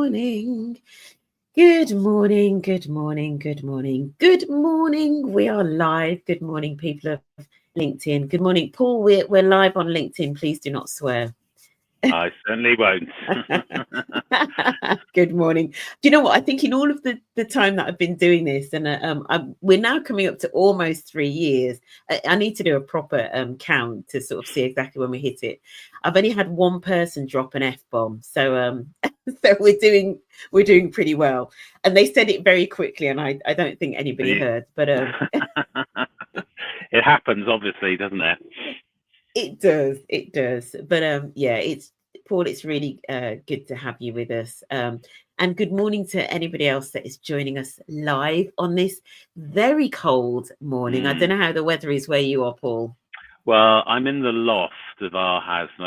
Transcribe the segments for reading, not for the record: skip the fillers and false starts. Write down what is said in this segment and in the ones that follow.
morning. Good morning, good morning, good morning, good morning. We are live. Good morning, people of LinkedIn. Good morning, Paul. We're live on LinkedIn. Please do not swear. I certainly won't. Good morning. Do you know what? I think in all of the time that I've been doing this, and we're now coming up to almost 3 years. I need to do a proper count to sort of see exactly when we hit it. I've only had one person drop an F-bomb, so so we're doing pretty well. And they said it very quickly, and I don't think anybody heard. But it happens, obviously, doesn't it? It does. But yeah, it's Paul. It's really good to have you with us. And good morning to anybody else that is joining us live on this very cold morning. I don't know how the weather is where you are, Paul. Well, I'm in the loft of our house, and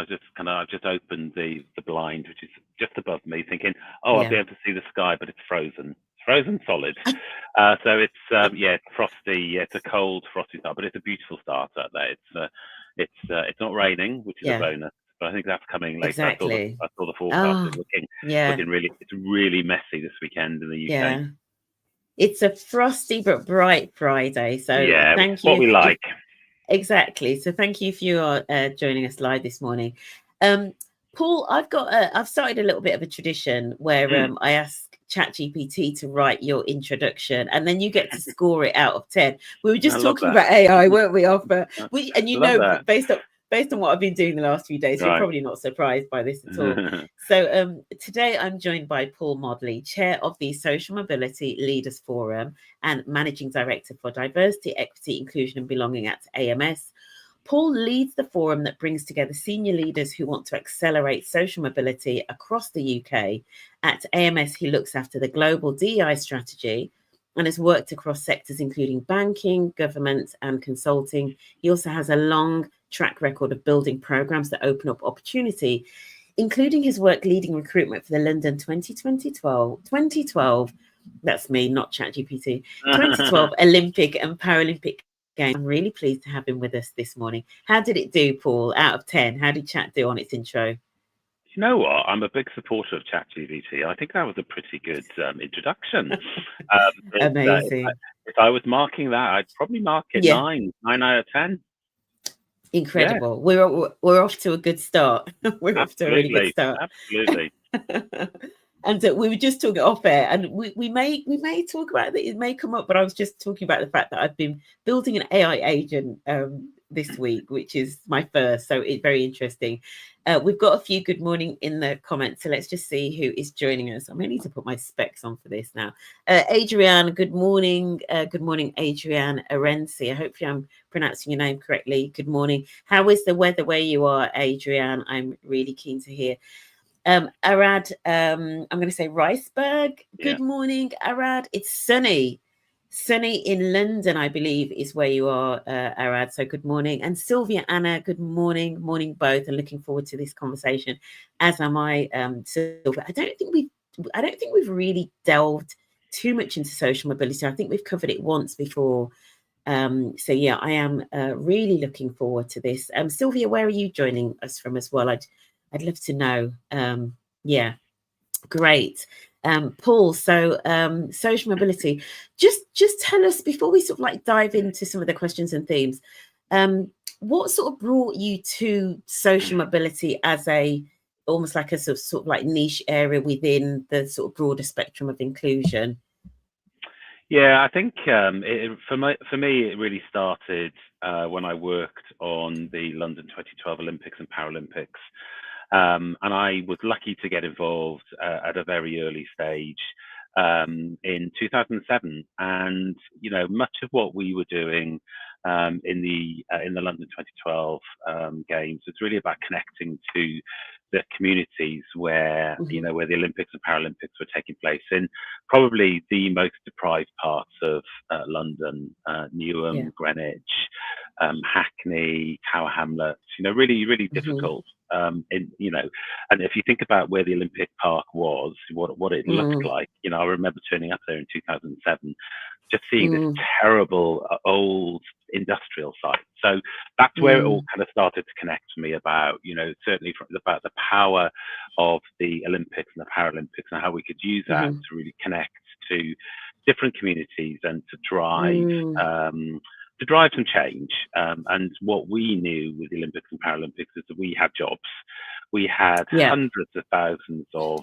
I've just opened the blind, which is just above me, thinking, I'll be able to see the sky, but it's frozen. Frozen solid. So it's it's frosty. It's a cold, frosty start, but it's a beautiful start out there. It's not raining, which is a bonus, but I think that's coming later. Exactly. I saw the forecast is looking really. It's really messy this weekend in the UK. Yeah, it's a frosty but bright Friday. So thank you. What we like. Exactly. So thank you if you are joining us live this morning. Paul, I've started a little bit of a tradition where I ask ChatGPT to write your introduction, and then you get to score it out of 10. We were just talking about AI, weren't we? And you know, based on what I've been doing the last few days, you're probably not surprised by this at all. So today I'm joined by Paul Modley, Chair of the Social Mobility Leaders Forum and Managing Director for Diversity, Equity, Inclusion and Belonging at AMS. Paul leads the forum that brings together senior leaders who want to accelerate social mobility across the UK. At AMS, he looks after the global DEI strategy and has worked across sectors including banking, government and consulting. He also has a long track record of building programs that open up opportunity, including his work leading recruitment for the London 2012, that's me, not ChatGPT, 2012 Olympic and Paralympic Games. I'm really pleased to have him with us this morning. How did it do, Paul, out of 10? How did Chat do on its intro? You know what? I'm a big supporter of ChatGPT. I think that was a pretty good introduction. Amazing. If I was marking that, I'd probably mark it 9 out of 10. Incredible. Yeah. We're off to a good start. We're off to a really good start. Absolutely. And we were just talking off air, and we may talk about it. It may come up, but I was just talking about the fact that I've been building an AI agent this week, which is my first. So it's very interesting. We've got a few good morning in the comments, so let's just see who is joining us. I may need to put my specs on for this now. Adrienne, good morning. Good morning, Adrienne Arensi. Hopefully I'm pronouncing your name correctly. Good morning. How is the weather where you are, Adrienne? I'm really keen to hear. Arad, I'm going to say Riceberg. Good morning, Arad. It's sunny in London, I believe, is where you are, Arad. So good morning. And Sylvia, Anna, good morning. Morning both, and looking forward to this conversation, as am I, Sylvia. I don't think we've really delved too much into social mobility. I think we've covered it once before. So yeah, I am really looking forward to this. Sylvia, where are you joining us from as well? I'd love to know. Yeah, great. Paul, so social mobility, just tell us, before we sort of like dive into some of the questions and themes, what sort of brought you to social mobility as almost like a sort of like niche area within the sort of broader spectrum of inclusion? Yeah, I think for me, it really started when I worked on the London 2012 Olympics and Paralympics. And I was lucky to get involved at a very early stage in 2007. And much of what we were doing in the London 2012 games was really about connecting to the communities where where the Olympics and Paralympics were taking place, in probably the most deprived parts of London, Newham, Greenwich, Hackney, Tower Hamlets, really, really difficult. And if you think about where the Olympic Park was, what it looked like, I remember turning up there in 2007, just seeing this terrible old industrial site. So that's where it all kind of started to connect to me about, certainly about the power of the Olympics and the Paralympics and how we could use that to really connect to different communities and to drive some change. And what we knew with the Olympics and Paralympics is that we had jobs. We had hundreds of thousands of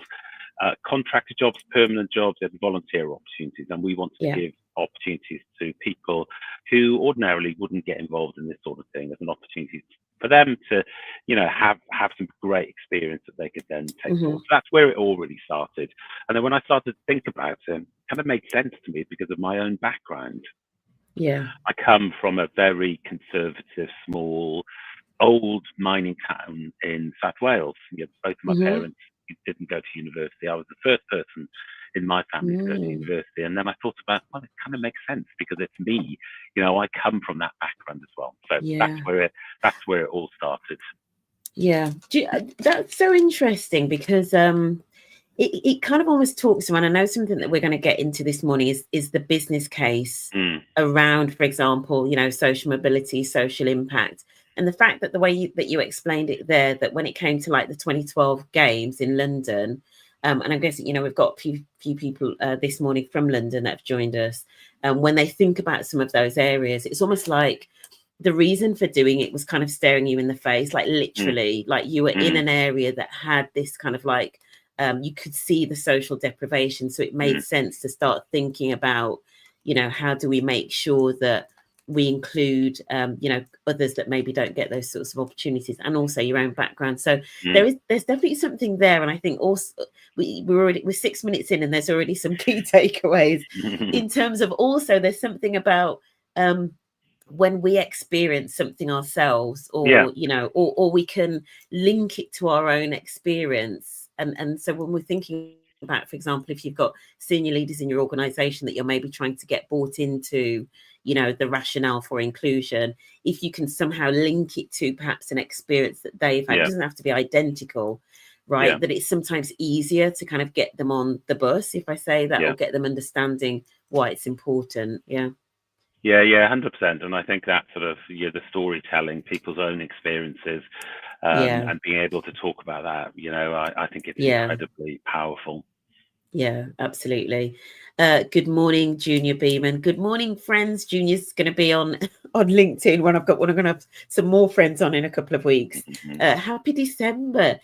contracted jobs, permanent jobs, and volunteer opportunities. And we wanted to give opportunities to people who ordinarily wouldn't get involved in this sort of thing as an opportunity for them to, have some great experience that they could then take forward. So that's where it all really started. And then when I started to think about it, it kind of made sense to me because of my own background. Yeah. I come from a very conservative, small, old mining town in South Wales. Both of my parents didn't go to university. I was the first person in my family to go to university. And then I thought about, well, it kind of makes sense because it's me. I come from that background as well. So that's where it all started. Yeah. That's so interesting because it kind of almost talks to, and I know something that we're going to get into this morning is the business case around, for example, social mobility, social impact. And the fact that the way that you explained it there, that when it came to like the 2012 games in London, and I'm guessing, we've got a few people this morning from London that have joined us. When they think about some of those areas, it's almost like the reason for doing it was kind of staring you in the face, like literally, like you were in an area that had this kind of like, you could see the social deprivation. So it made sense to start thinking about, how do we make sure that we include, others that maybe don't get those sorts of opportunities, and also your own background. So there's definitely something there. And I think also we're 6 minutes in and there's already some key takeaways in terms of also there's something about, when we experience something ourselves or, or we can link it to our own experience. And so when we're thinking about, for example, if you've got senior leaders in your organization that you're maybe trying to get bought into, the rationale for inclusion, if you can somehow link it to perhaps an experience that they've had, it doesn't have to be identical, right? That it's sometimes easier to kind of get them on the bus, if I say that, or get them understanding why it's important. Yeah, 100%. And I think that sort of the storytelling, people's own experiences, and being able to talk about that, I think it's incredibly powerful. Yeah, absolutely. Good morning, Junior Beeman. Good morning, friends. Junior's going to be on LinkedIn when I'm going to have some more friends on in a couple of weeks. Happy December.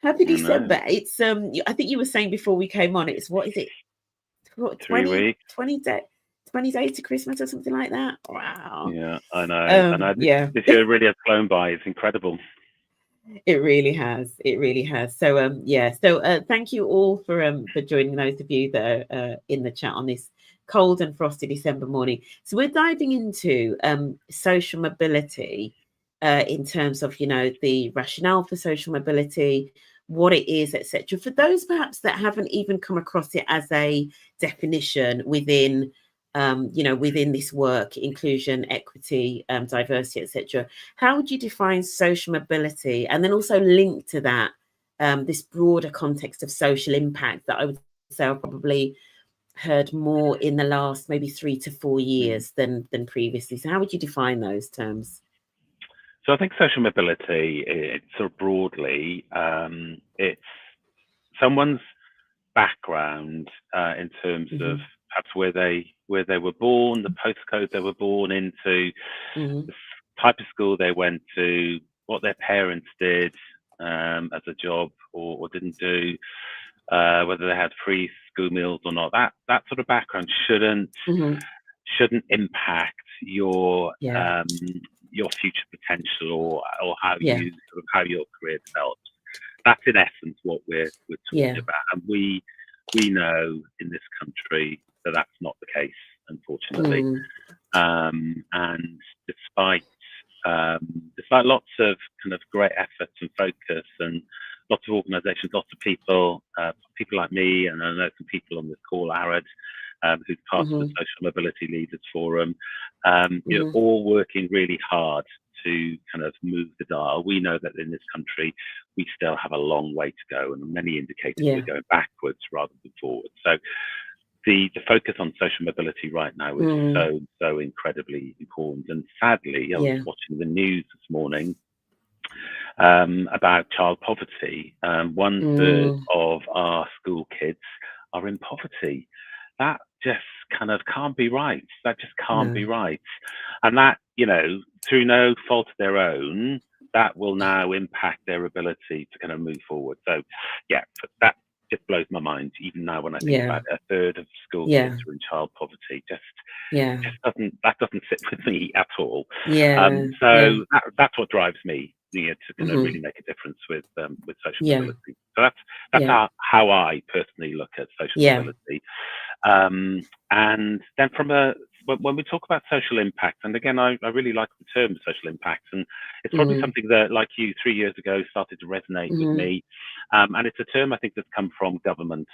Happy December. It's I think you were saying before we came on, it's 3 weeks, 20 days to Christmas or something like that. Wow. Yeah, I know. This year really has flown by. It's incredible. It really has. It really has. So So thank you all for joining, those of you that are in the chat on this cold and frosty December morning. So we're diving into social mobility in terms of the rationale for social mobility, what it is, etc. For those perhaps that haven't even come across it as a definition within within this work, inclusion, equity, diversity, etc. How would you define social mobility? And then also link to that this broader context of social impact that I would say I've probably heard more in the last maybe 3 to 4 years than previously. So how would you define those terms? So I think social mobility, it's sort of broadly, it's someone's background in terms of perhaps where they were born, the postcode they were born into, the type of school they went to, what their parents did as a job or didn't do, whether they had free school meals or not. That sort of background shouldn't impact your future potential or how how your career develops. That's in essence what we're talking about, and we know in this country that that's not the case, unfortunately. And despite lots of kind of great efforts and focus and lots of organisations, lots of people like me, and I know some people on this call, Arad, who's part of the Social Mobility Leaders Forum, all working really hard to kind of move the dial. We know that in this country, we still have a long way to go, and many indicators we're going backwards rather than forwards. So the focus on social mobility right now is so incredibly important. And sadly, I was watching the news this morning about child poverty. 1/3 of our school kids are in poverty. That just kind of can't be right. That just can't be right. And that, through no fault of their own, that will now impact their ability to kind of move forward. So that just blows my mind even now when I think about it. 1/3 of school kids are in child poverty. That doesn't sit with me at all. So that's what drives me to kind of really make a difference with social mobility. So that's how I personally look at social mobility. And then when we talk about social impact, and again, I really like the term social impact, and it's probably something that, like you, 3 years ago, started to resonate with me. And it's a term I think that's come from government.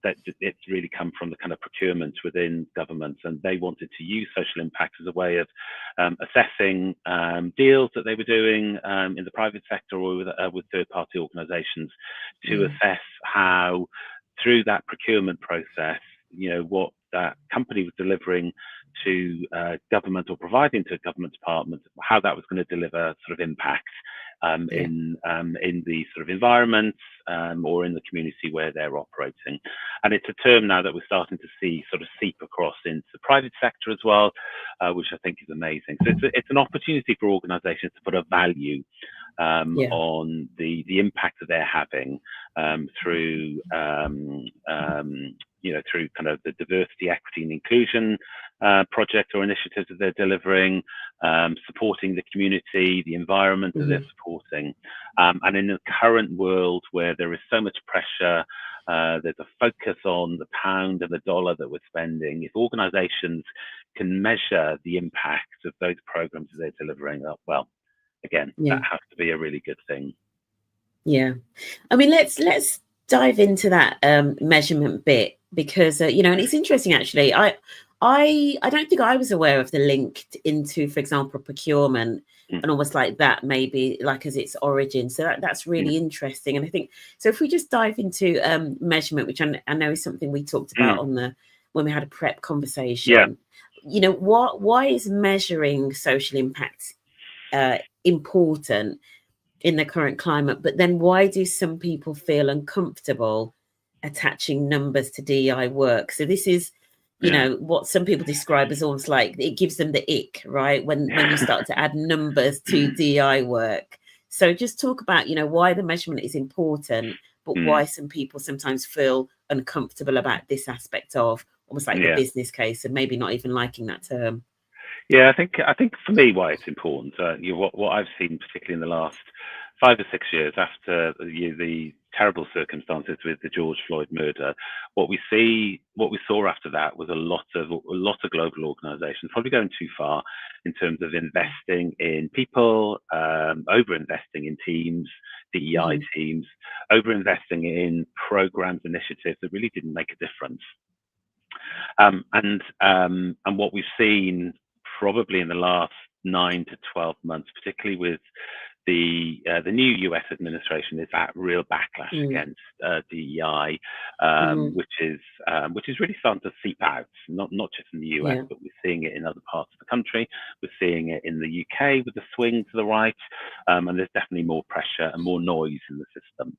That it's really come from the kind of procurement within government, and they wanted to use social impact as a way of assessing deals that they were doing in the private sector or with third-party organisations to assess how, through that procurement process, what that company was delivering to government or providing to a government department, how that was going to deliver sort of impact in the sort of environment or in the community where they're operating. And it's a term now that we're starting to see sort of seep across into the private sector as well, which I think is amazing. So it's an opportunity for organisations to put a value on the impact that they're having through through kind of the diversity, equity and inclusion project or initiatives that they're delivering, supporting the community, the environment that they're supporting. And in the current world where there is so much pressure, there's a focus on the pound and the dollar that we're spending. If organisations can measure the impact of those programs that they're delivering, well, again, that has to be a really good thing. Yeah, I mean, let's dive into that measurement bit, because and it's interesting actually. I don't think I was aware of the link into, for example, procurement and almost like that, maybe like as its origin. So that's really interesting. And I think so. If we just dive into measurement, which I know is something we talked about when we had a prep conversation. Why is measuring social impact important in the current climate, but then why do some people feel uncomfortable attaching numbers to DEI work? So this is, what some people describe as almost like it gives them the ick, right? When you start to add numbers to DEI work. So just talk about, why the measurement is important, but why some people sometimes feel uncomfortable about this aspect of almost like the business case and maybe not even liking that term. Yeah, I think for me, why it's important, what I've seen, particularly in the last 5 or 6 years after the terrible circumstances with the George Floyd murder, what we saw after that was a lot of global organisations probably going too far in terms of investing in people, over-investing in teams, DEI teams, over-investing in programs, initiatives that really didn't make a difference. And what we've seen probably in the last 9 to 12 months, particularly with the new US administration, is that real backlash against DEI, which is really starting to seep out, not just in the US, but we're seeing it in other parts of the country. We're seeing it in the UK with the swing to the right, and there's definitely more pressure and more noise in the system.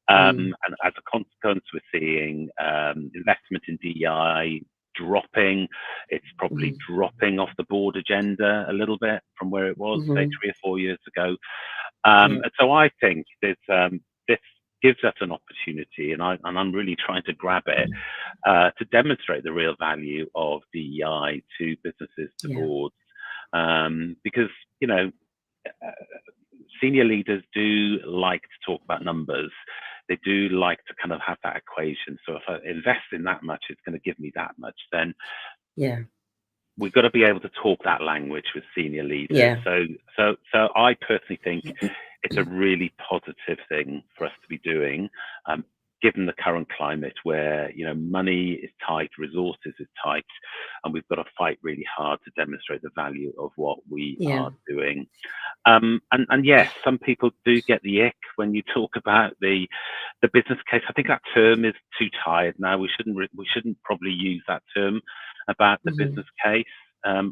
And as a consequence, we're seeing investment in DEI dropping. It's probably dropping off the board agenda a little bit from where it was, say, 3 or 4 years ago. And so I think this gives us an opportunity, and I'm really trying to grab it to demonstrate the real value of DEI to businesses, to boards, because senior leaders do like to talk about numbers. They do like to kind of have that equation. So if I invest in that much, it's going to give me that much. Then we've got to be able to talk that language with senior leaders. So I personally think it's a really positive thing for us to be doing. given the current climate where, money is tight, resources is tight, and we've got to fight really hard to demonstrate the value of what we Yeah. are doing. And yes, some people do get the ick when you talk about the business case. I think that term is too tired now. We shouldn't probably use that term about the business case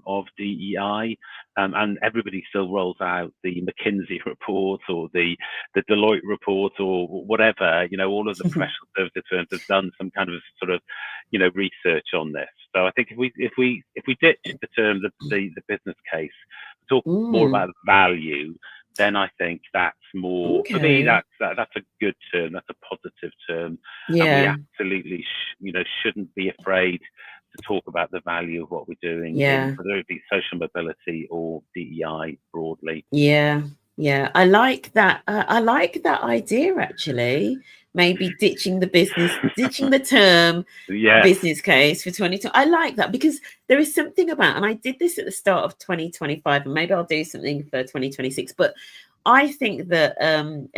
of DEI. And everybody still rolls out the McKinsey report or the Deloitte report or whatever. All of the professional services firms have done some kind of sort of research on this. So I think if we ditch the term the business case, talk more about value, then I think that's more for me. That's a good term. That's a positive term. Yeah. And we absolutely shouldn't be afraid to talk about the value of what we're doing, whether it be social mobility or DEI broadly. Yeah. I like that. I like that idea, actually. Maybe ditching the term business case for 2020. I like that, because there is something about, and I did this at the start of 2025, and maybe I'll do something for 2026, but I think that, and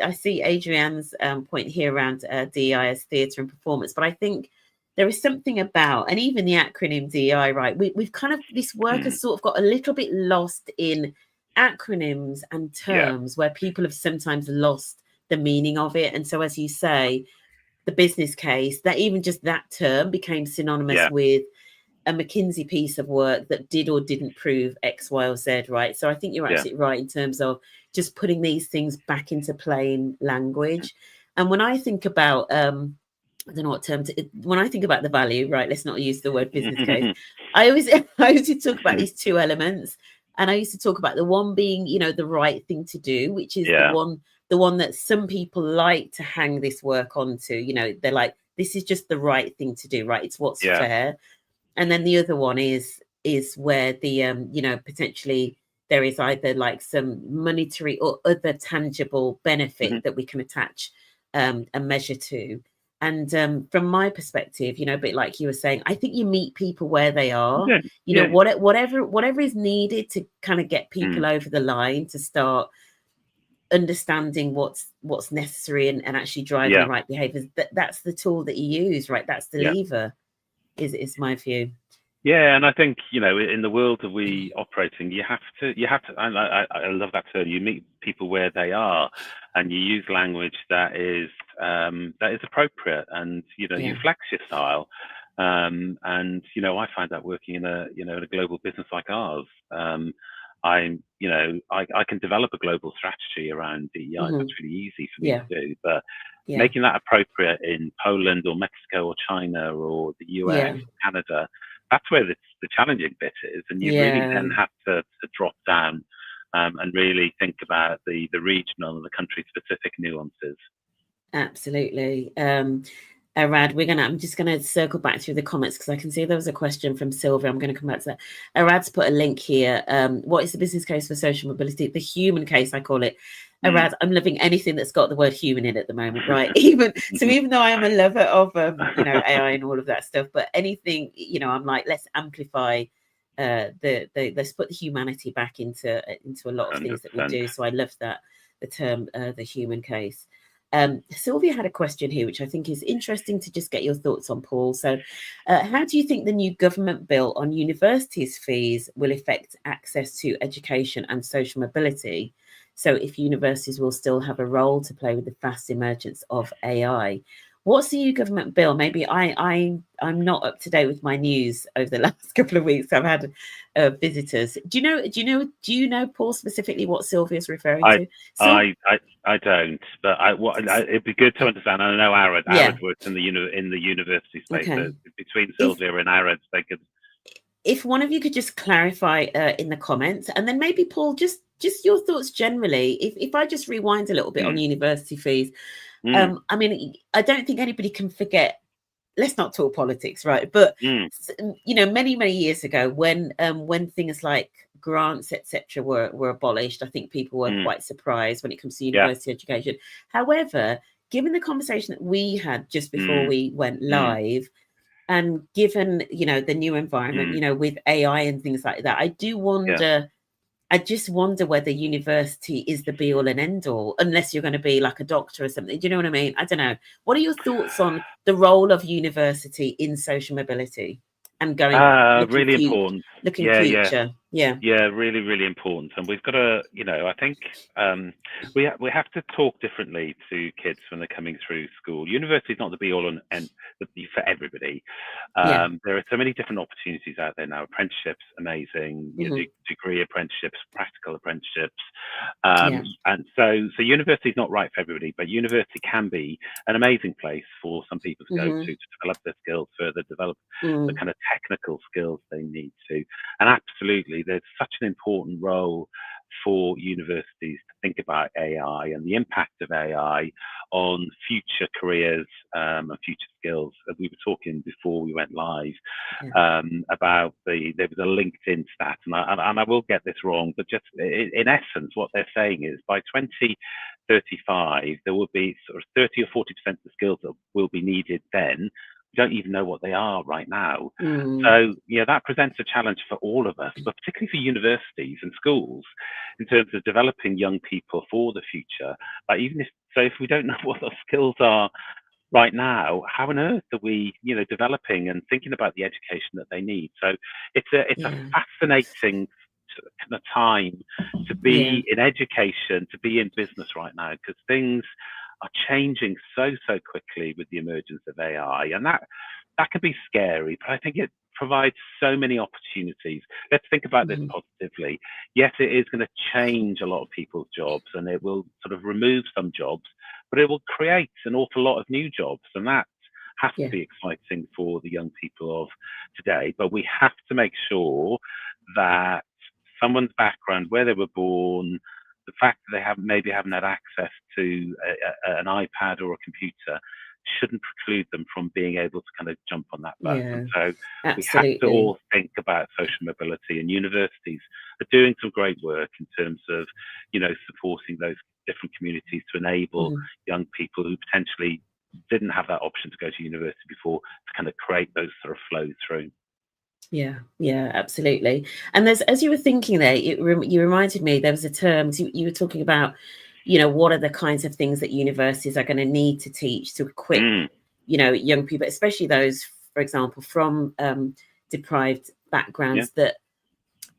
I see Adrianne's point here around DEI as theatre and performance, but I think there is something about, and even the acronym DEI, right? We've kind of, this work has sort of got a little bit lost in acronyms and terms where people have sometimes lost the meaning of it. And so, as you say, the business case, that even just that term became synonymous with a McKinsey piece of work that did or didn't prove X, Y, or Z, right? So I think you're absolutely right in terms of just putting these things back into plain language. And when I think about, I don't know what term when I think about the value, right? Let's not use the word business case. I always talk about these two elements. And I used to talk about the one being, the right thing to do, which is the one that some people like to hang this work onto. They're like, this is just the right thing to do, right? It's what's fair. And then the other one is where the potentially there is either like some monetary or other tangible benefit that we can attach a measure to. And from my perspective, a bit like you were saying, I think you meet people where they are. Whatever is needed to kind of get people over the line to start understanding what's necessary and actually driving the right behaviors. That's the tool that you use, right? That's the lever. Is my view. Yeah, and I think in the world that we operate in, you have to. And I love that term. You meet people where they are, and you use language that is appropriate, and you flex your style. And I find that working in a a global business like ours, I can develop a global strategy around DEI. That's really easy for me to do, but making that appropriate in Poland or Mexico or China or the US or Canada, that's where the challenging bit is. And you really then have to drop down and really think about the regional and the country specific nuances. Absolutely. Arad, I'm just going to circle back through the comments because I can see there was a question from Sylvia. I'm going to come back to that. Arad's put a link here. What is the business case for social mobility? The human case, I call it. Arad, I'm loving anything that's got the word human in at the moment, right? Even though I am a lover of AI and all of that stuff, but anything, I'm like, let's amplify let's put the humanity back into a lot of 100%. Things that we do. So I love that, the term the human case. Sylvia had a question here, which I think is interesting to just get your thoughts on, Paul. So how do you think the new government bill on universities' fees will affect access to education and social mobility? So if universities will still have a role to play with the fast emergence of AI. What's the new government bill? Maybe I'm not up to date with my news over the last couple of weeks. I've had visitors. Do you know, Paul, specifically what Sylvia's referring to? I don't, but it'd be good to understand. I know Arad works in the university space. Okay. So between Sylvia and Arad, they could. If one of you could just clarify in the comments, and then maybe Paul, just your thoughts generally. If I just rewind a little bit on university fees. I mean, I don't think anybody can forget. Let's not talk politics, right? But many years ago, when things like grants, etc., were abolished, I think people were quite surprised when it comes to university education. However, given the conversation that we had just before we went live, and given the new environment, with AI and things like that, I do wonder I just wonder whether university is the be all and end all, unless you're going to be like a doctor or something. Do you know what I mean? I don't know. What are your thoughts on the role of university in social mobility and Really important. looking Yeah. future? Yeah. Yeah, really, really important. And we've got to, I think we have to talk differently to kids when they're coming through school. University is not the be all and end for everybody. Yeah. There are so many different opportunities out there now. Apprenticeships, amazing. Degree apprenticeships, practical apprenticeships. Yeah. And so university is not right for everybody, but university can be an amazing place for some people to go to develop their skills further, develop the kind of technical skills they need to. And absolutely, there's such an important role for universities to think about AI and the impact of AI on future careers and future skills. We were talking before we went live about there was a LinkedIn stat, and I will get this wrong, but just in essence, what they're saying is by 2035, there will be sort of 30 or 40% of the skills that will be needed then. We don't even know what they are right now. So, that presents a challenge for all of us, but particularly for universities and schools in terms of developing young people for the future. Like if we don't know what those skills are right now, how on earth are we, developing and thinking about the education that they need? So it's a fascinating kind of time to be in education, to be in business right now, because things are changing so quickly with the emergence of AI, and that can be scary, but I think it provides so many opportunities. Let's think about this positively. Yes, it is going to change a lot of people's jobs, and it will sort of remove some jobs, but it will create an awful lot of new jobs, and that has to be exciting for the young people of today. But we have to make sure that someone's background, where they were born, the fact that they maybe haven't had access to an iPad or a computer shouldn't preclude them from being able to kind of jump on that bus. And so we have to all think about social mobility, and universities are doing some great work in terms of, supporting those different communities to enable young people who potentially didn't have that option to go to university before to kind of create those sort of flows through. Yeah, absolutely. And as you were thinking there, you reminded me there was a term you were talking about, what are the kinds of things that universities are going to need to teach to equip, young people, especially those, for example, from deprived backgrounds, that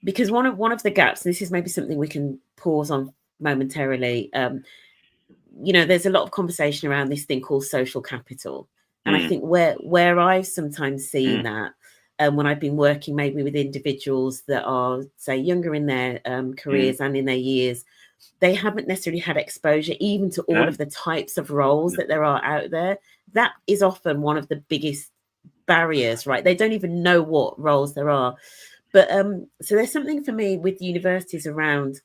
because one of the gaps, and this is maybe something we can pause on momentarily, there's a lot of conversation around this thing called social capital. And I think where I've sometimes seen that, when I've been working maybe with individuals that are, say, younger in their careers and in their years, they haven't necessarily had exposure even to all of the types of roles that there are out there. That is often one of the biggest barriers, right? They don't even know what roles there are. But so there's something for me with universities around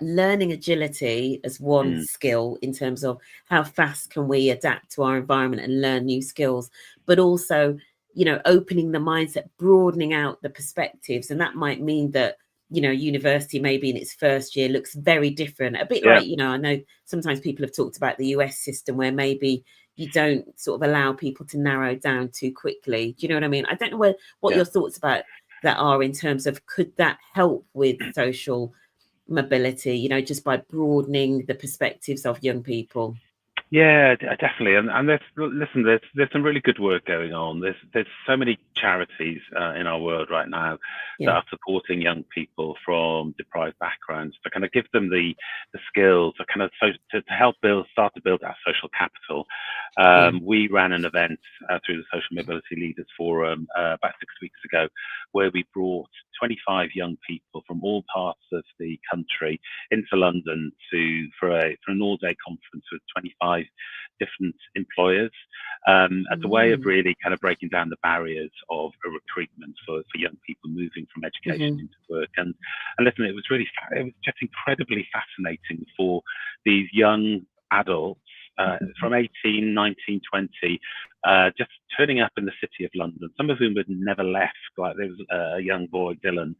learning agility as one skill in terms of how fast can we adapt to our environment and learn new skills, but also opening the mindset, broadening out the perspectives. And that might mean that, university maybe in its first year looks very different, a bit like, I know sometimes people have talked about the US system where maybe you don't sort of allow people to narrow down too quickly. Do you know what I mean? I don't know what your thoughts about that are in terms of, could that help with social mobility, just by broadening the perspectives of young people? Yeah, definitely. And there's some really good work going on. There's so many charities in our world right now that are supporting young people from deprived backgrounds to kind of give them the skills to kind of to help start to build that social capital. We ran an event through the Social Mobility Leaders Forum about 6 weeks ago, where we brought 25 young people from all parts of the country into London for an all-day conference with 25 different employers as a way of really kind of breaking down the barriers of a recruitment for young people moving from education into work. And listen, it was just incredibly fascinating for these young adults from 18, 19, 20, just turning up in the city of London, some of whom had never left. Like there was a young boy, Dylan,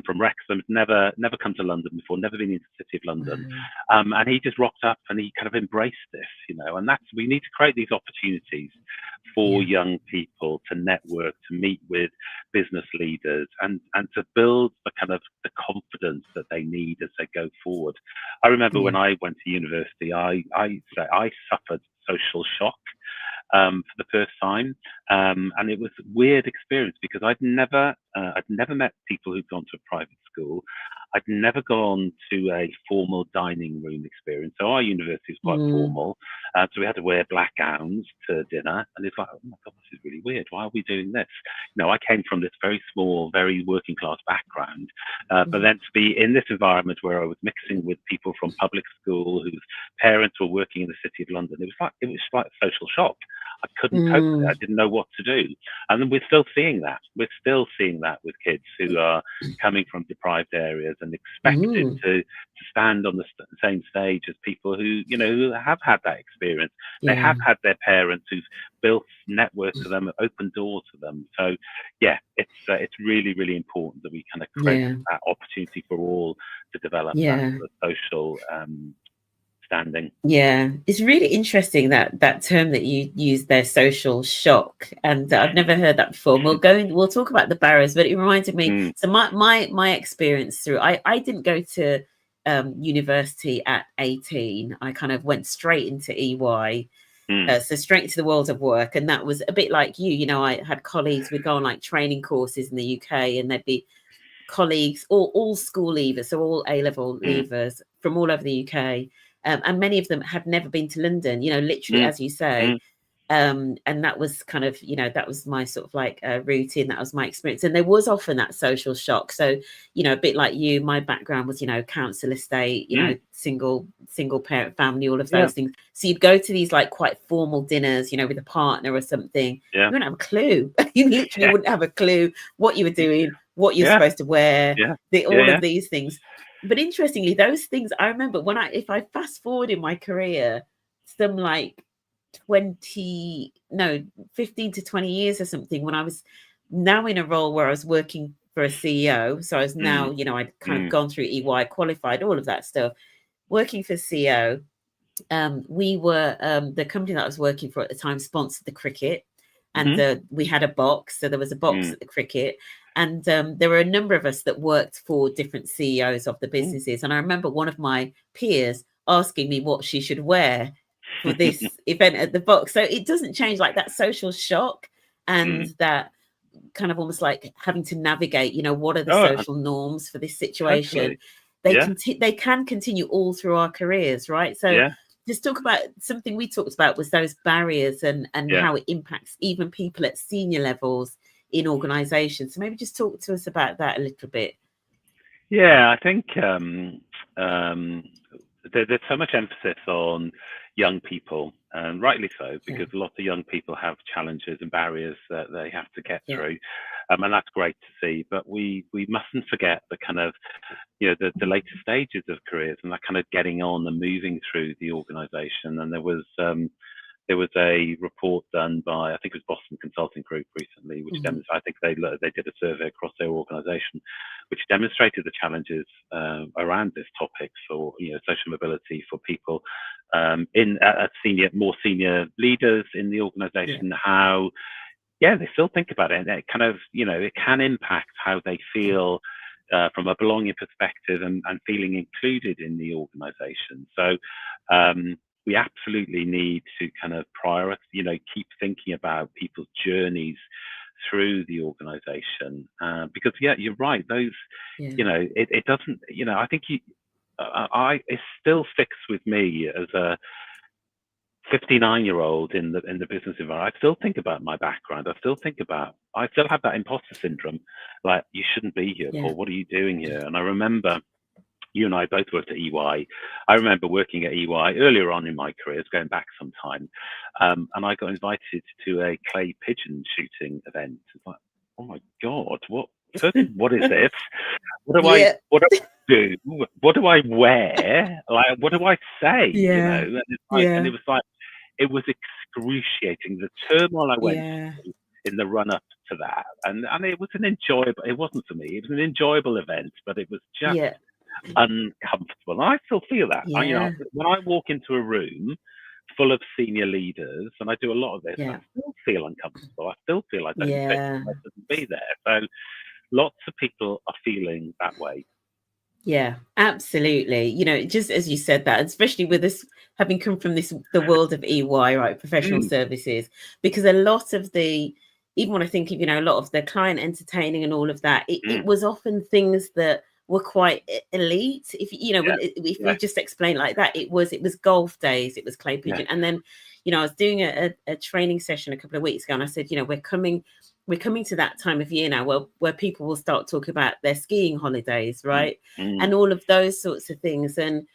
from Wrexham, never come to London before, never been into the city of London. And he just rocked up and he kind of embraced this, and we need to create these opportunities for young people to network, to meet with business leaders, and to build the kind of the confidence that they need as they go forward. I remember when I went to university, I suffered social shock for the first time, and it was a weird experience because I'd never met people who'd gone to a private school. I'd never gone to a formal dining room experience. So our university was quite formal. So we had to wear black gowns to dinner. And it's like, oh my God, this is really weird. Why are we doing this? You know, I came from this very small, very working class background. But then to be in this environment where I was mixing with people from public school whose parents were working in the City of London, it was like a social shock. I couldn't cope with it. I didn't know what to do. And then we're still seeing that. We're still seeing that with kids who are coming from deprived areas and expected to stand on the same stage as people who, you know, who have had that experience. They have had their parents who've built networks to them, opened doors to them. So, yeah, it's really, really important that we kind of create that opportunity for all to develop that sort of social standing. Yeah, it's really interesting that term that you used there, social shock, and I've never heard that before. We'll talk about the barriers, but it reminded me. So my experience through I didn't go to university at 18. I kind of went straight into EY. So straight into the world of work, and that was a bit like you. You know, I had colleagues. We'd go on like training courses in the UK, and there'd be colleagues, all school leavers, so all A-level leavers from all over the UK. And many of them had never been to London, you know, literally, as you say. And that was kind of, you know, that was my sort of like routine. That was my experience. And there was often that social shock. So, you know, a bit like you, my background was, you know, council estate, you know, single parent family, all of those things. So you'd go to these like quite formal dinners, you know, with a partner or something. You wouldn't have a clue. You literally wouldn't have a clue what you were doing, what you're supposed to wear, all of these things. But interestingly, those things I remember if I fast forward in my career, some like 15 to 20 years or something, when I was now in a role where I was working for a CEO. So I was now, you know, I'd kind of gone through EY, qualified, all of that stuff, working for CEO. We were, the company that I was working for at the time sponsored the cricket, and we had a box. So there was a box at the cricket. And there were a number of us that worked for different CEOs of the businesses. And I remember one of my peers asking me what she should wear for this event at the box. So it doesn't change, like that social shock and that kind of almost like having to navigate, you know, what are the social norms for this situation? Totally. They can continue all through our careers, right? So just talk about something we talked about was those barriers and how it impacts even people at senior levels in organizations. So maybe just talk to us about that a little bit. Yeah, I think there's so much emphasis on young people, and rightly so, because lots of young people have challenges and barriers that they have to get through, and that's great to see. But we mustn't forget the kind of, you know, the later stages of careers and that kind of getting on and moving through the organization. And there was a report done by, I think it was Boston Consulting Group recently, which demonstrated, I think they did a survey across their organization, which demonstrated the challenges around this topic for, you know, social mobility for people at more senior leaders in the organization. How, they still think about it, and it kind of, you know, it can impact how they feel from a belonging perspective and feeling included in the organization. So we absolutely need to kind of prioritize, you know, keep thinking about people's journeys through the organization, because you're right, those you know, it doesn't, you know, I think it still sticks with me as a 59-year-old in the business environment. I still think about my background. I still have that imposter syndrome, like, you shouldn't be here, Paul, what are you doing here? And I remember you and I both worked at EY. I remember working at EY earlier on in my career, going back some time, and I got invited to a clay pigeon shooting event. It's like, oh my God, what is this? What do I do? What do I wear? Like, what do I say? You know, and it was like, it was excruciating, the turmoil I went through in the run up to that, and it was it wasn't for me. It was an enjoyable event, but it was just uncomfortable. And I still feel that. You know, when I walk into a room full of senior leaders, and I do a lot of this, I still feel uncomfortable. I still feel I don't fit. Yeah. I shouldn't be there. So lots of people are feeling that way. Yeah, absolutely. You know, just as you said that, especially with us having come from the world of EY, right, professional services, because a lot of even when I think of, a lot of the client entertaining and all of that, it was often things that were quite elite. If if we just explain like that, it was golf days, it was clay pigeon, and then, I was doing a training session a couple of weeks ago, and I said, we're coming to that time of year now where people will start talking about their skiing holidays, right? And all of those sorts of things. And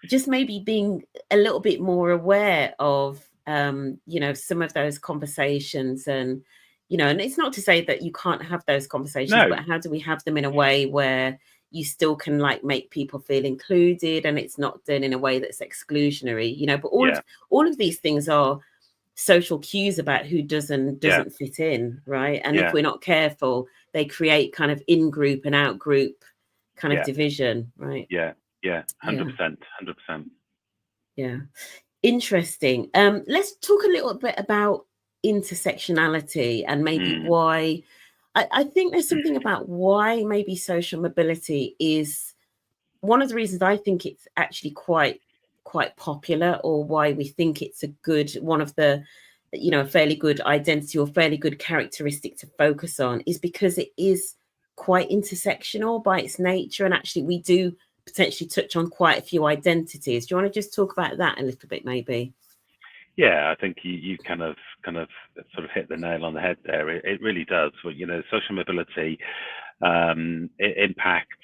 just maybe being a little bit more aware of, some of those conversations. And, and it's not to say that you can't have those conversations, but how do we have them in a way where you still can make people feel included, and it's not done in a way that's exclusionary, but all of these things are social cues about who doesn't fit in, right? And if we're not careful, they create kind of in-group and out-group kind of division, right? 100%. Yeah, interesting. Let's talk a little bit about intersectionality and maybe why I think there's something about why maybe social mobility is one of the reasons I think it's actually quite popular, or why we think it's one of the a fairly good identity or fairly good characteristic to focus on, is because it is quite intersectional by its nature, and actually we do potentially touch on quite a few identities. Do you want to just talk about that a little bit, maybe? Yeah, I think you kind of sort of hit the nail on the head there. It really does. Well, social mobility, it impacts.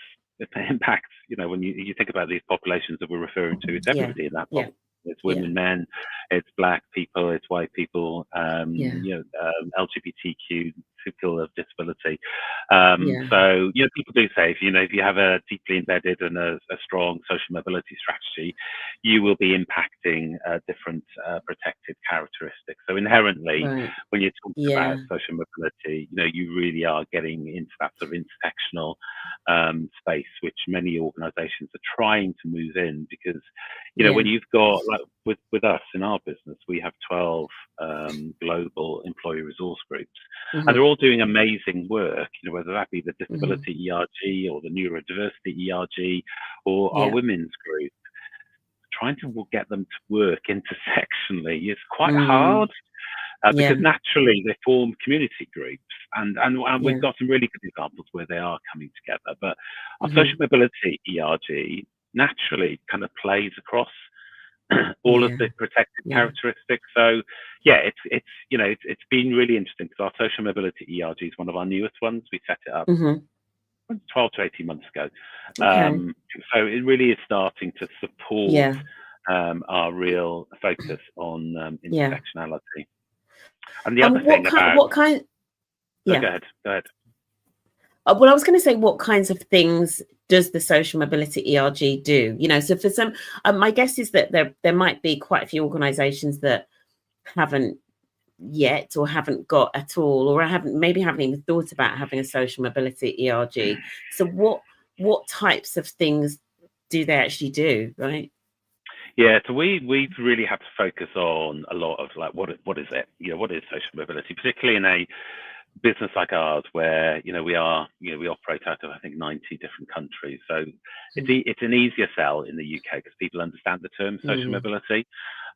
When you think about these populations that we're referring to, it's everybody in that population. It's women, men, it's black people, it's white people, LGBTQ, people of disability. So, people do say, if you have a deeply embedded and a strong social mobility strategy, you will be impacting different protected characteristics. So inherently, when you're talking about social mobility, you really are getting into that sort of intersectional space, which many organizations are trying to move in, because, when you've got, like with us in our business, we have 12 global employee resource groups, and they're all doing amazing work, whether that be the disability ERG or the neurodiversity ERG or our women's group. Trying to get them to work intersectionally is quite hard, because naturally they form community groups, and we've got some really good examples where they are coming together. But our social mobility ERG naturally kind of plays across all of the protected characteristics. So it's been really interesting, because our social mobility ERG is one of our newest ones. We set it up 12 to 18 months ago. So it really is starting to support our real focus on intersectionality. And the other thing about what kind? Go ahead. Well, I was going to say, what kinds of things does the social mobility ERG do? So for some, my guess is that there might be quite a few organisations that haven't yet, or haven't got at all, or haven't even thought about having a social mobility ERG. So what types of things do they actually do, right? Yeah, so we've really had to focus on a lot of what is it? What is social mobility, particularly in a business like ours, where we operate out of, I think, 90 different countries. So it's an easier sell in the UK because people understand the term social mobility.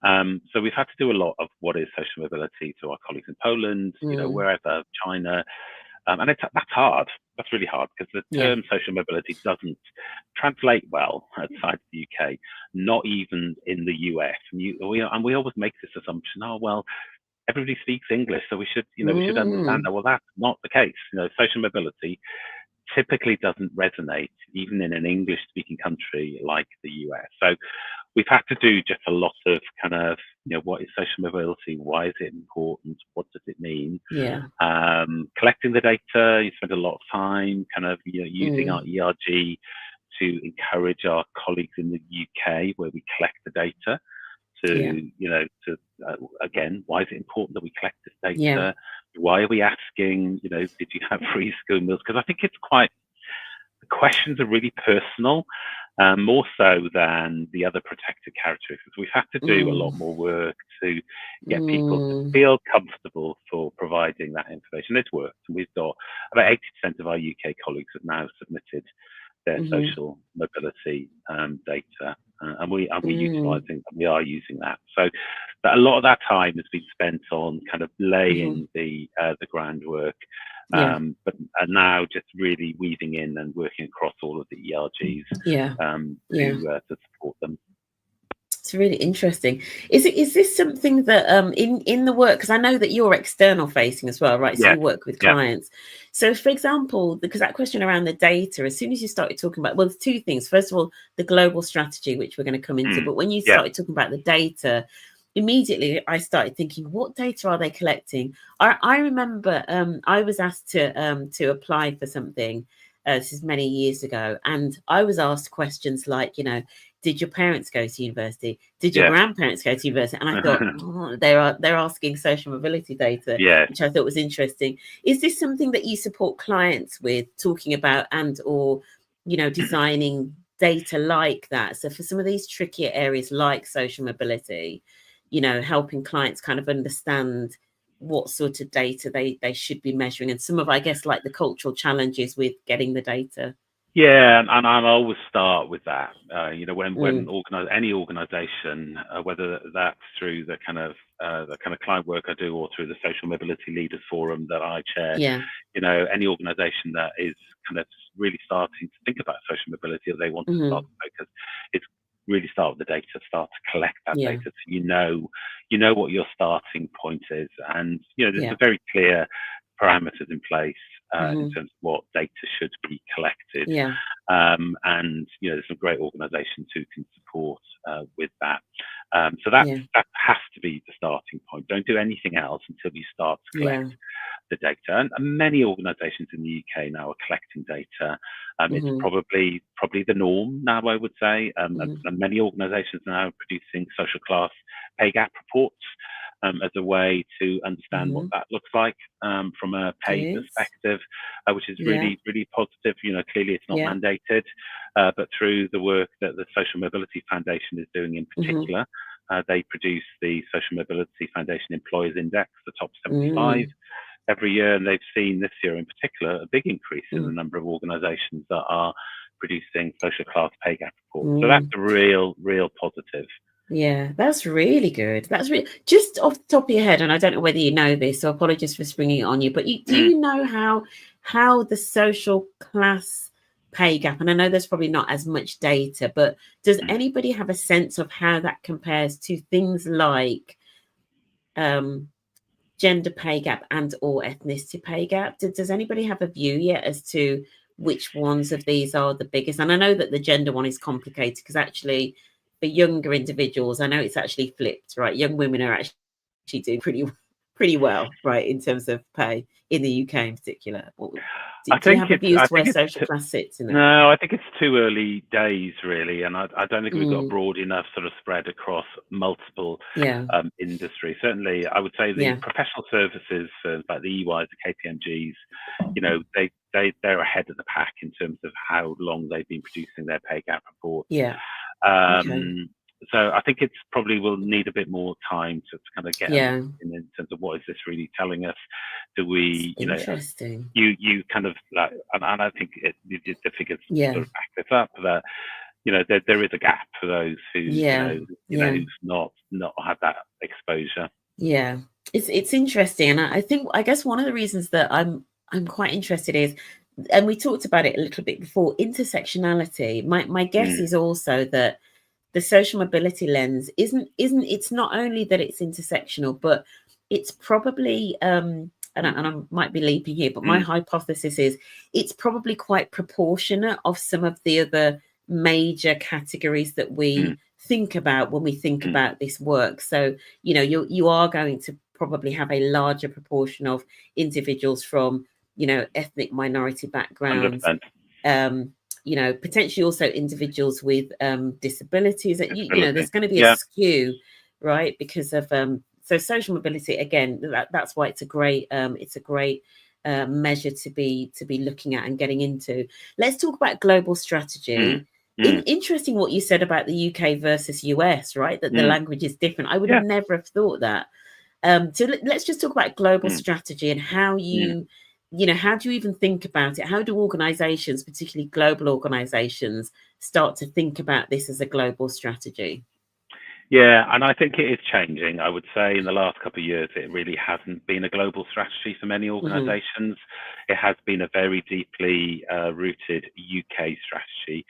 So we've had to do a lot of what is social mobility to our colleagues in Poland, wherever, China. And that's hard. That's really hard, because the term social mobility doesn't translate well outside the UK, not even in the US. And we always make this assumption, oh, well, everybody speaks English, so we should understand that. Well, that's not the case. Social mobility typically doesn't resonate even in an English-speaking country like the US. So we've had to do just a lot of kind of, what is social mobility? Why is it important? What does it mean? Collecting the data. You spend a lot of time kind of, using our ERG to encourage our colleagues in the UK, where we collect the data. Again, why is it important that we collect this data? Why are we asking, did you have free school meals? Because I think the questions are really personal. more so than the other protected characteristics. We've had to do a lot more work to get people to feel comfortable for providing that information. It's worked. We've got about 80% of our UK colleagues have now submitted their social mobility data, and we are using that. So a lot of that time has been spent on kind of laying the groundwork. But now just really weaving in and working across all of the ERGs to support them. It's really interesting. Is this something that in the work, because I know that you're external facing as well, right? So you work with clients. So for example, because that question around the data, as soon as you started talking about, well, there's two things. First of all, the global strategy, which we're going to come into, but when you started talking about the data, immediately I started thinking, what data are they collecting? I remember I was asked to apply for something. This is many years ago, and I was asked questions like, did your parents go to university? Did your grandparents go to university? And I thought, they're asking social mobility data, which I thought was interesting. Is this something that you support clients with, talking about and or designing data like that? So for some of these trickier areas like social mobility, helping clients kind of understand what sort of data they should be measuring, and some of, I guess, like the cultural challenges with getting the data. Yeah, and I'll always start with that. When any organisation, whether that's through the kind of client work I do or through the Social Mobility Leaders Forum that I chair, any organisation that is kind of really starting to think about social mobility, or they want to start to focus, it's really start with the data, start to collect that data, so you know what your starting point is, and there's a very clear parameters in place in terms of what data should be collected. And there's some great organisations who can support with that. So that has to be the starting point. Don't do anything else until you start to collect the data. And many organisations in the UK now are collecting data. It's probably the norm now, I would say. And many organisations are now producing social class pay gap reports as a way to understand what that looks like from a pay perspective, which is really, really positive. Clearly it's not mandated, but through the work that the Social Mobility Foundation is doing in particular, they produce the Social Mobility Foundation Employers Index, the top 75, every year, and they've seen this year in particular a big increase in the number of organisations that are producing social class pay gap reports. So that's a real positive. Yeah, that's really good. That's really, just off the top of your head, and I don't know whether you know this, so apologies for springing it on you, but do you know how the social class pay gap, and I know there's probably not as much data, but does anybody have a sense of how that compares to things like gender pay gap and or ethnicity pay gap? Does anybody have a view yet as to which ones of these are the biggest? And I know that the gender one is complicated because actually for younger individuals, I know it's actually flipped, right? Young women are actually doing pretty well, right, in terms of pay in the UK in particular. Do you have a view as to where social class sits in that? No, I think it's too early days, really, and I don't think we've got a broad enough sort of spread across multiple industries. Certainly, I would say the professional services, like the EYs, the KPMGs, they're ahead of the pack in terms of how long they've been producing their pay gap reports. So I think it's probably will need a bit more time to kind of get in terms of what is this really telling us? Do we, interesting. You kind of like, and I think the figures sort of back this up that there is a gap for those who who've not had that exposure. Yeah, it's interesting, and I guess one of the reasons that I'm quite interested is, and we talked about it a little bit before, intersectionality. My guess is also that the social mobility lens isn't it's not only that it's intersectional, but it's probably and I might be leaping here, but my hypothesis is it's probably quite proportionate of some of the other major categories that we think about when we think about this work. So you are going to probably have a larger proportion of individuals from ethnic minority backgrounds, 100%. Potentially also individuals with disabilities. There's going to be a skew, right? Because of so social mobility, again, that's why it's a great measure to be looking at and getting into. Let's talk about global strategy. Interesting what you said about the UK versus US, right? That the language is different. I would have never have thought that. So let's just talk about global strategy and how how do you even think about it? How do organizations, particularly global organizations, start to think about this as a global strategy? Yeah, and I think it is changing. I would say in the last couple of years, it really hasn't been a global strategy for many Hmm. organizations. It has been a very deeply rooted UK strategy.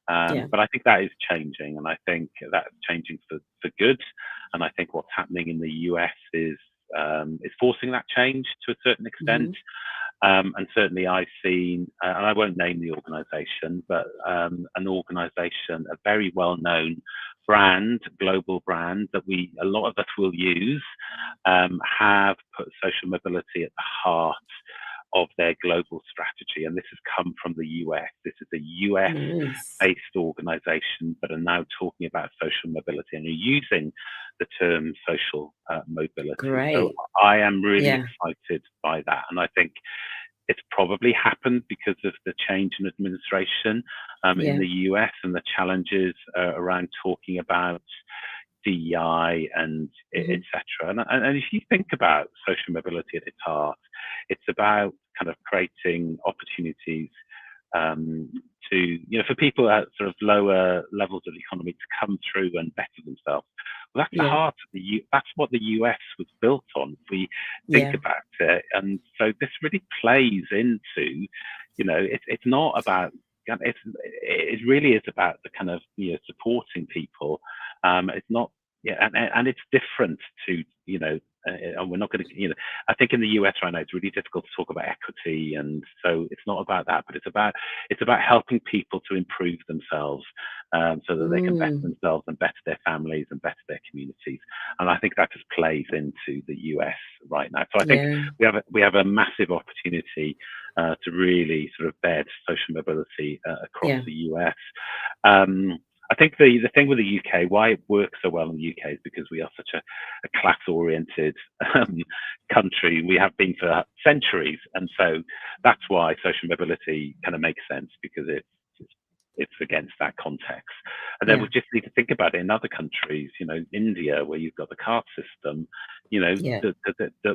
Yeah. But I think that is changing, and I think that's changing for good. And I think what's happening in the US is forcing that change to a certain extent. Hmm. And certainly I've seen, and I won't name the organization, but an organization, a very well known brand, global brand that a lot of us will use, have put social mobility at the heart of their global strategy. And this has come from the US. This is a US Nice. based organization, but are now talking about social mobility and are using the term social mobility. So Great. I am really Yeah. excited by that. And I think it's probably happened because of the change in administration in Yeah. the US and the challenges around talking about DEI and Hmm. etc. And if you think about social mobility at its heart, it's about kind of creating opportunities um, for people at sort of lower levels of the economy to come through and better themselves. Well, that's the Yeah. heart of that's what the US was built on. If we think Yeah. about it, and so this really plays into, it's not about. It really is about the kind of supporting people. It's not, yeah, and it's different to and we're not going to, I think in the US right now it's really difficult to talk about equity, and so it's not about that, but it's about helping people to improve themselves, so that they can better Mm. themselves and better their families and better their communities. And I think that just plays into the US right now. So I think Yeah. we have a massive opportunity to really sort of bed social mobility across Yeah. the US. Um, I think the thing with the UK, why it works so well in the UK, is because we are such a class-oriented country. We have been for centuries, and so that's why social mobility kind of makes sense, because it's against that context. And then Yeah. we just need to think about it in other countries, India, where you've got the caste system, Yeah.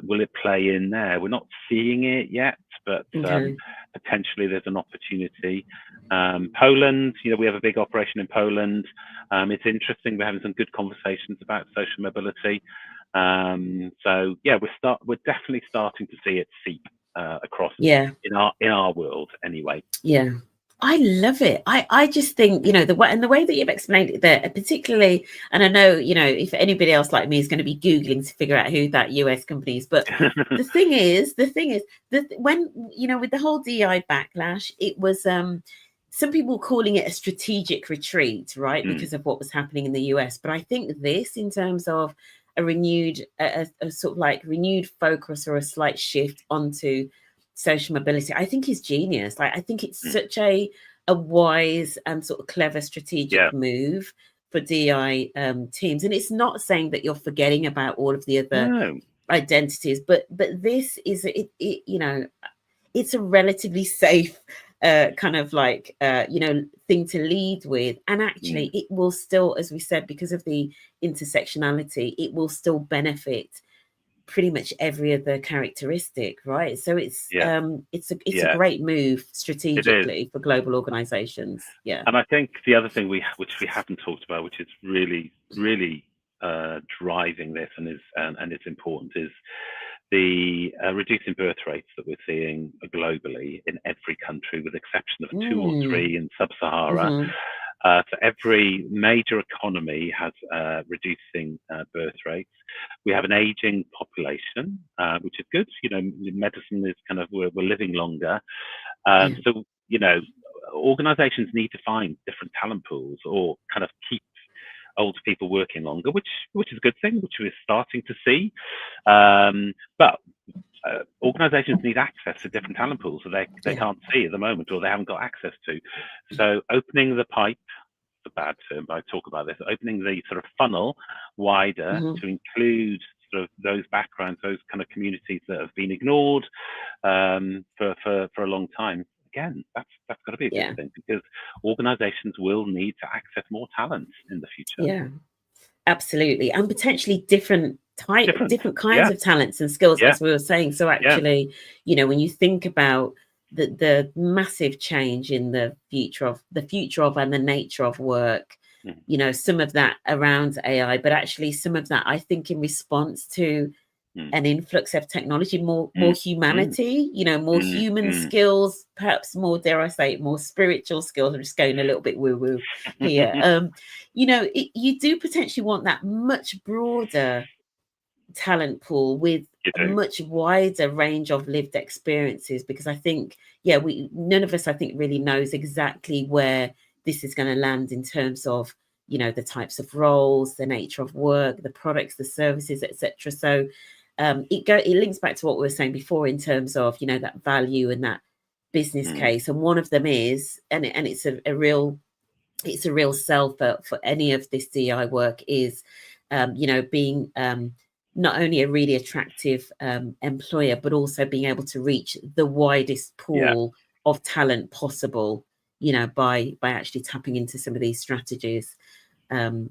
will it play in there? We're not seeing it yet, but Okay. potentially there's an opportunity. Poland, we have a big operation in Poland. It's interesting. We're having some good conversations about social mobility. So yeah, we're definitely starting to see it seep across Yeah. in our world anyway. Yeah. I love it. I just think, the way that you've explained it there, particularly, and I know, if anybody else like me is going to be Googling to figure out who that US company is, but the thing is that when, with the whole DI backlash, it was some people calling it a strategic retreat, right? Mm, Because of what was happening in the US. But I think this, in terms of a sort of like renewed focus or a slight shift onto social mobility, I think is genius. Like, I think it's mm. such a wise and sort of clever Yeah. strategic move for DI teams. And it's not saying that you're forgetting about all of the other No. identities, but this is it's a relatively safe kind of like thing to lead with, and actually Mm, it will still, as we said, because of the intersectionality, it will still benefit pretty much every other characteristic, right? So yeah. it's a Yeah. great move It is. strategically for global organizations. Yeah. And I think the other thing which we haven't talked about, which is really, really driving this and it's important, is the reducing birth rates that we're seeing globally in every country, with the exception of two or Mm. three in sub-Sahara. Hmm. So every major economy has reducing birth rates. We have an aging population, which is good. Medicine is kind of, we're living longer. Yeah. So, organizations need to find different talent pools, or kind of keep older people working longer, which is a good thing, which we're starting to see. But organizations need access to different talent pools that they Yeah. can't see at the moment, or they haven't got access to. So opening the pipe, it's a bad term, but I talk about this, opening the sort of funnel wider Hmm. to include sort of those backgrounds, those kind of communities that have been ignored for a long time, again, that's got to be a Yeah. good thing, because organizations will need to access more talent in the future. Yeah, absolutely. And potentially different kinds Yeah. of talents and skills, Yeah. as we were saying. So actually, you know, when you think about the massive change in the future of and the nature of work, you know, some of that around AI, but actually some of that, I think, in response to an influx of technology, more humanity, you know, more human skills, perhaps more, dare I say, more spiritual skills. I'm just going a little bit woo-woo here. You know, you do potentially want that much broader talent pool with a much wider range of lived experiences, because I think, yeah, none of us, I think, really knows exactly where this is going to land in terms of, you know, the types of roles, the nature of work, the products, the services, etc. So it links back to what we were saying before in terms of, you know, that value and that business case. And one of them is, and it's a real sell for any of this DI work, is you know, being not only a really attractive employer, but also being able to reach the widest pool of talent possible, you know, by actually tapping into some of these strategies.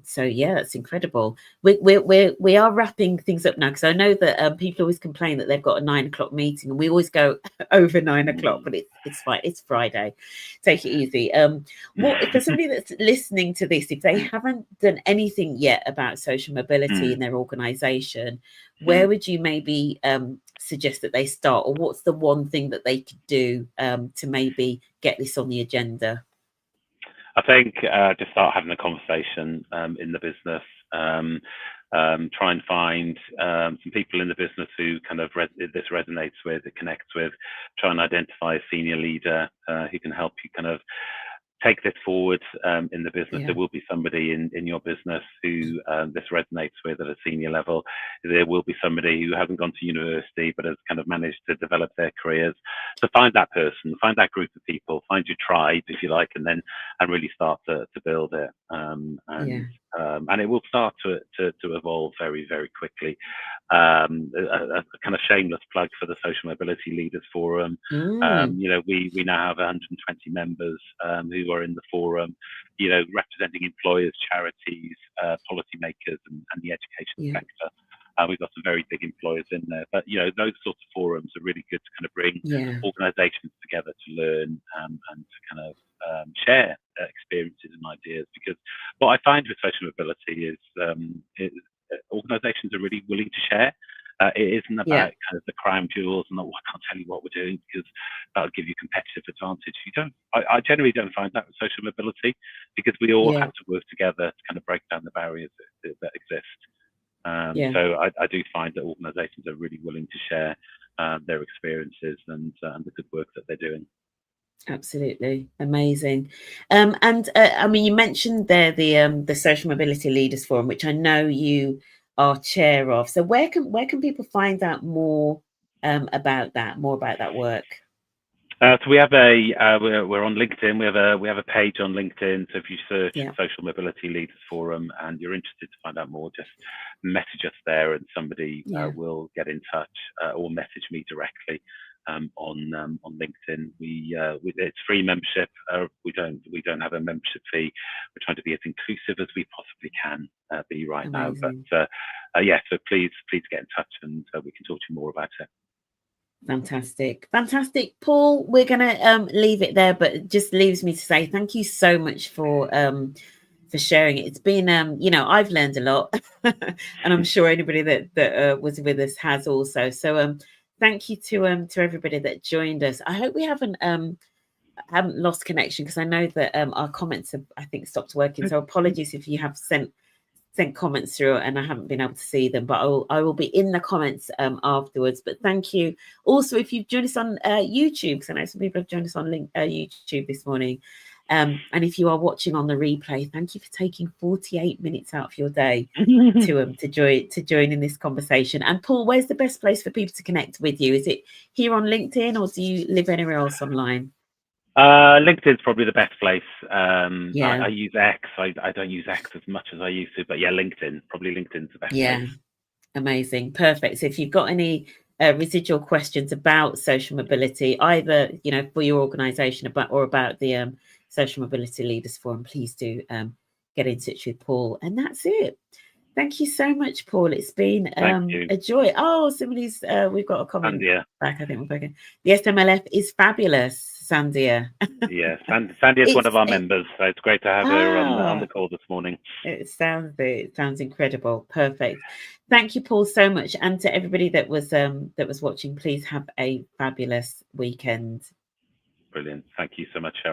So yeah, that's incredible. We are wrapping things up now, because I know that people always complain that they've got a 9 o'clock meeting, and we always go over 9 o'clock, but it's fine. It's Friday. Take it easy. What for somebody that's listening to this, if they haven't done anything yet about social mobility in their organization, where would you maybe suggest that they start, or what's the one thing that they could do to maybe get this on the agenda? I think just start having a conversation in the business. Try and find some people in the business who kind of this resonates with, it connects with. Try and identify a senior leader who can help you kind of take this forward in the business. There will be somebody in your business who this resonates with at a senior level. There will be somebody who hasn't gone to university but has kind of managed to develop their careers. So find that person, find that group of people, find your tribe, if you like, and really start to build it. And it will start to evolve very, very quickly. A kind of shameless plug for the Social Mobility Leaders Forum. You know, we now have 120 members who are in the forum, you know, representing employers, charities, policymakers, and the education sector. We've got some very big employers in there, but you know, those sorts of forums are really good to kind of bring organizations together to learn and to kind of share experiences and ideas. Because what I find with social mobility is organizations are really willing to share. It isn't about kind of the crown jewels and I can't tell you what we're doing because that'll give you competitive advantage. I generally don't find that with social mobility, because we all have to work together to kind of break down the barriers that exist. So I do find that organizations are really willing to share their experiences and the good work that they're doing. Absolutely amazing. And I mean, you mentioned there the Social Mobility Leaders Forum, which I know you are chair of. So where can people find out more about that work? So we have we're on LinkedIn. We have a page on LinkedIn. So if you search Social Mobility Leaders Forum and you're interested to find out more, just message us there, and somebody will get in touch or message me directly on LinkedIn. It's free membership. We don't have a membership fee. We're trying to be as inclusive as we possibly can be right now. But so please get in touch, and we can talk to you more about it. Fantastic. Paul, we're gonna leave it there, but it just leaves me to say thank you so much for sharing it. It's been you know, I've learned a lot and I'm sure anybody that was with us has also. So thank you to everybody that joined us. I hope we haven't lost connection, because I know that our comments have, I think, stopped working. So apologies if you have sent comments through and I haven't been able to see them, but I will be in the comments afterwards. But thank you. Also, if you've joined us on YouTube, because I know some people have joined us on YouTube this morning, and if you are watching on the replay, thank you for taking 48 minutes out of your day to join in this conversation. And Paul, where's the best place for people to connect with you? Is it here on LinkedIn, or do you live anywhere else online? LinkedIn's probably the best place. I use X. I don't use X as much as I used to, but LinkedIn. Probably LinkedIn's the best place. Amazing. Perfect. So if you've got any residual questions about social mobility, either for your organisation about the Social Mobility Leaders Forum, please do get in touch with Paul. And that's it. Thank you so much, Paul. It's been a joy. Oh, somebody's we've got a comment back. I think we're back. The SMLF is fabulous, Sandia. Yeah, Sandia is one of our members, so it's great to have her on the call this morning. It sounds incredible. Perfect. Thank you, Paul, so much, and to everybody that was watching. Please have a fabulous weekend. Brilliant. Thank you so much, Cheryl.